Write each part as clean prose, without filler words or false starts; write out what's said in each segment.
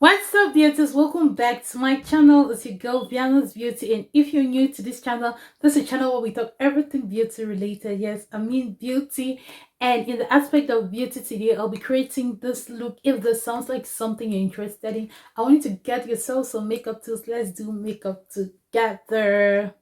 What's up, beauties? Welcome back to my channel. It's your girl Viana's Beauty, and if you're new to this channel, this is a channel where we talk everything beauty related. Yes, I mean beauty, and in the aspect of beauty today, I'll be creating this look. If this sounds like something you're interested in, I want you to get yourself some makeup tools. Let's do makeup together.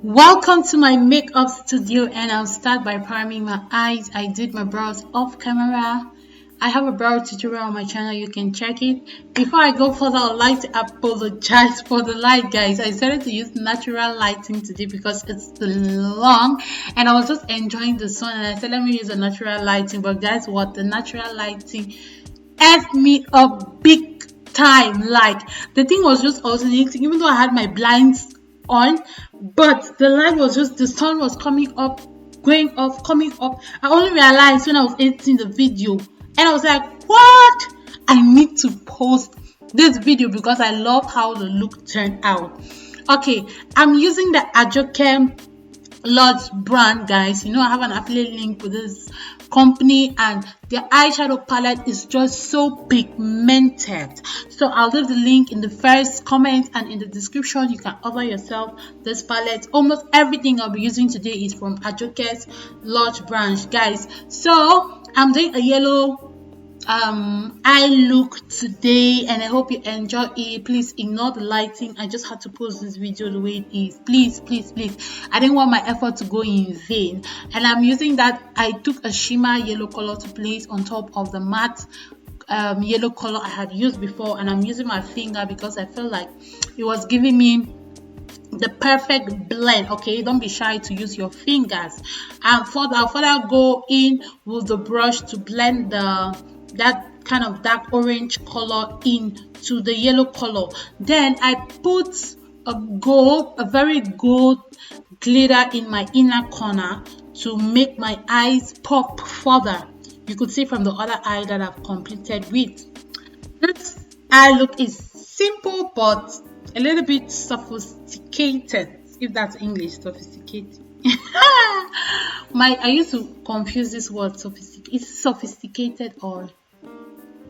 Welcome to my makeup studio, and I'll start by priming my eyes. I did my brows off camera. I have a brow tutorial on my channel, you can check it. Before I go further, I'd like to apologize for the light, guys. I decided to use natural lighting today because it's long and I was just enjoying the sun, and I said let me use a natural lighting. But guys, what, the natural lighting effed me up big time. Like, the thing was just alternating, even though I had my blinds on, but the light was just, the sun was coming up, going off, coming up. I only realized when I was editing the video, and I was like, what, I need to post this video because I love how the look turned out. Okay, I'm using the Ajoke Lodge brand, guys. You know, I have an affiliate link with this company, and their eyeshadow palette is just so pigmented. So I'll leave the link in the first comment and in the description. You can order yourself this palette. Almost everything I'll be using today is from Ajoke's Lodge branch, guys. So I'm doing a yellow eye look today, and I hope you enjoy it. Please ignore the lighting. I just had to post this video the way it is. Please, I didn't want my effort to go in vain. And I'm using that, I took a shimmer yellow color to place on top of the matte yellow color I had used before, and I'm using my finger because I felt like it was giving me the perfect blend. Okay, don't be shy to use your fingers. And I'll further go in with the brush to blend that kind of dark orange color into the yellow color. Then I put a very gold glitter in my inner corner to make my eyes pop further. You could see from the other eye that I've completed with. This eye look is simple but a little bit sophisticated, if that's English. Sophisticated. I used to confuse this word sophisticated. Is it sophisticated or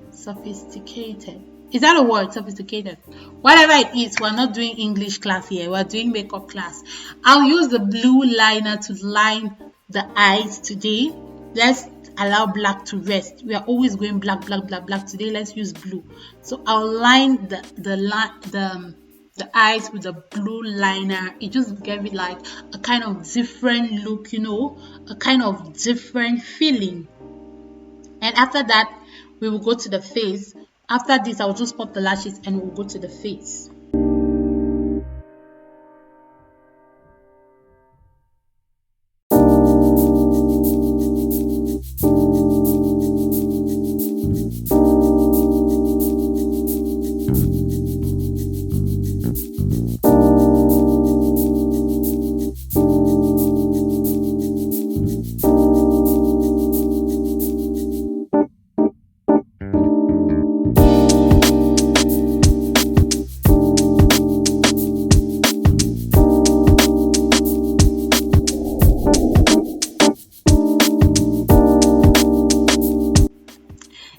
sophisticated? Is that a word, sophisticated? Whatever it is, we're not doing English class here, we're doing makeup class. I'll use the blue liner to line the eyes today. Let's allow black to rest. We are always going black. Today let's use blue. So I'll line the eyes with a blue liner. It just gave it like a kind of different look, you know, a kind of different feeling. And after that, we will go to the face. After this, I'll just pop the lashes and we'll go to the face.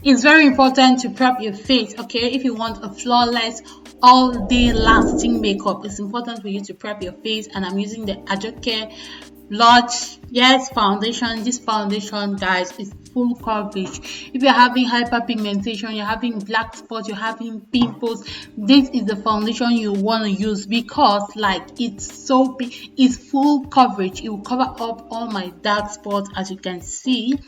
It's very important to prep your face, okay? If you want a flawless, all day lasting makeup, it's important for you to prep your face. And I'm using the Ajoke Lodge, yes, foundation. This foundation, guys, is full coverage. If you're having hyperpigmentation, you're having black spots, you're having pimples, this is the foundation you want to use because like it's so big, it's full coverage. It will cover up all my dark spots, as you can see,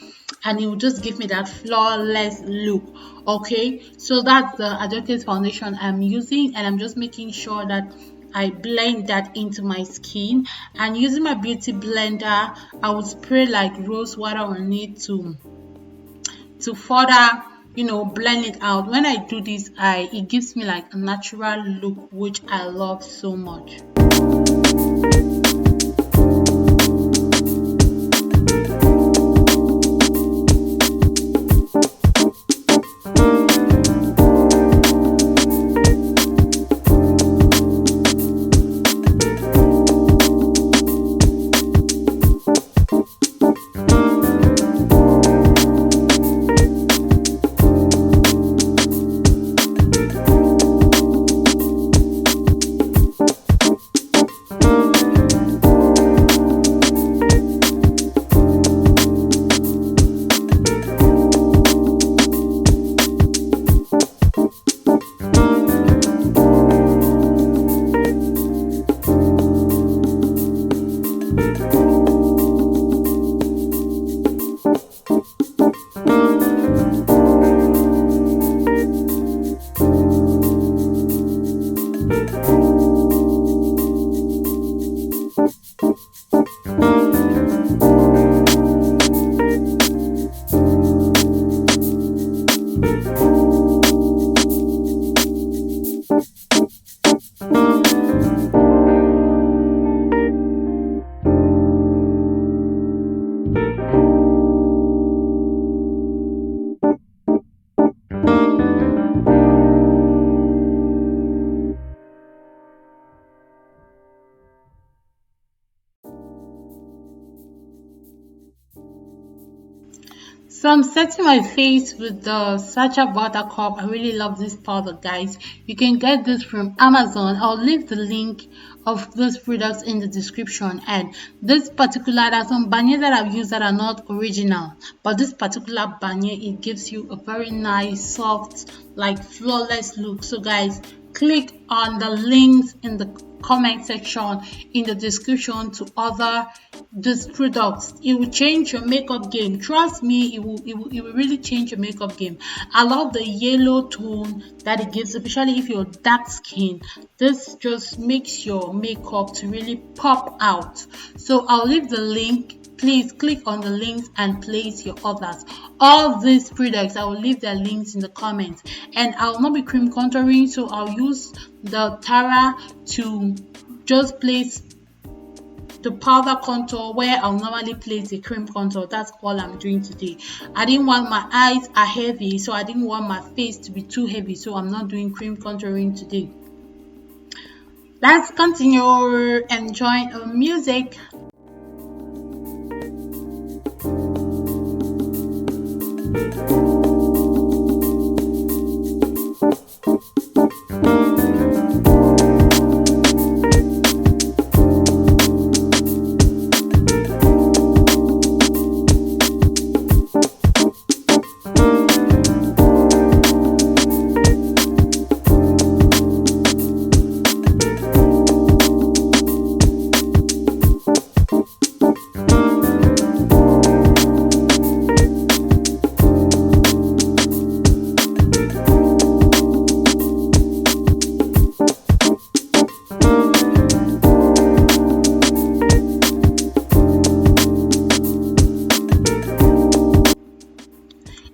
and it will just give me that flawless look. Okay, so that's the Ajoke's foundation I'm using, and I'm just making sure that I blend that into my skin. And using my beauty blender, I will spray like rose water on it to further, you know, blend it out. When I do this, it gives me like a natural look, which I love so much. So I'm setting my face with the Sacha Buttercup. I really love this powder, guys. You can get this from Amazon. I'll leave the link of those products in the description. And this particular, there's some banya that I've used that are not original, but this particular banya, it gives you a very nice, soft, like flawless look. So guys, click on the links in the comment section in the description to order these products. It will change your makeup game. Trust me, it will really change your makeup game. I love the yellow tone that it gives, especially if you're dark skin. This just makes your makeup to really pop out. So I'll leave the link. Please click on the links and place your orders. All these products, I will leave their links in the comments. And I'll not be cream contouring, so I'll use the Tara to just place the powder contour where I'll normally place the cream contour. That's all I'm doing today. I didn't want my eyes are heavy, so I didn't want my face to be too heavy, so I'm not doing cream contouring today. Let's continue enjoying our music.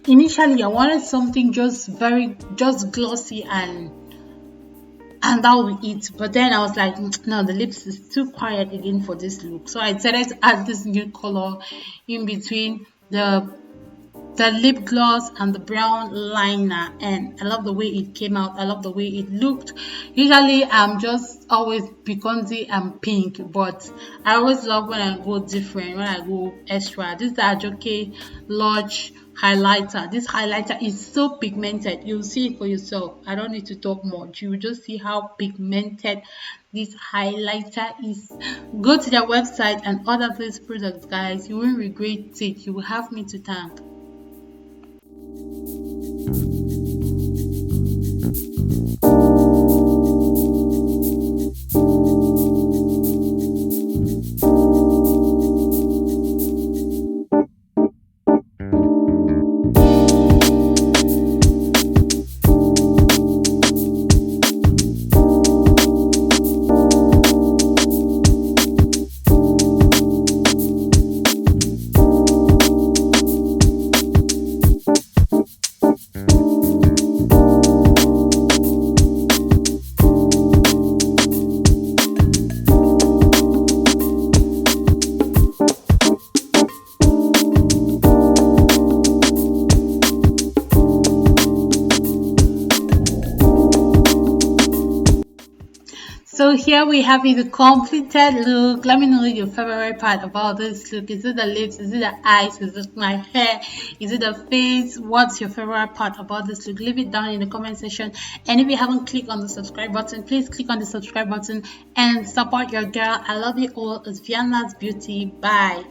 Initially I wanted something just glossy and that will be it, but then I was like, no, the lips is too quiet again for this look, so I decided to add this new color in between the lip gloss and the brown liner, and I love the way it came out. I love the way it looked. Usually I'm just always burgundy and pink, but I always love when I go different, when I go extra. This is the Ajoke Lodge highlighter. This highlighter is so pigmented. You'll see it for yourself. I don't need to talk much. You will just see how pigmented this highlighter is. Go to their website and order this product, guys. You won't regret it. You will have me to thank. So here we have the completed look. Let me know your favorite part about this look. Is it the lips? Is it the eyes? Is it my hair? Is it the face? What's your favorite part about this look? Leave it down in the comment section. And if you haven't clicked on the subscribe button, please click on the subscribe button and support your girl. I love you all. It's Viana's Beauty. Bye.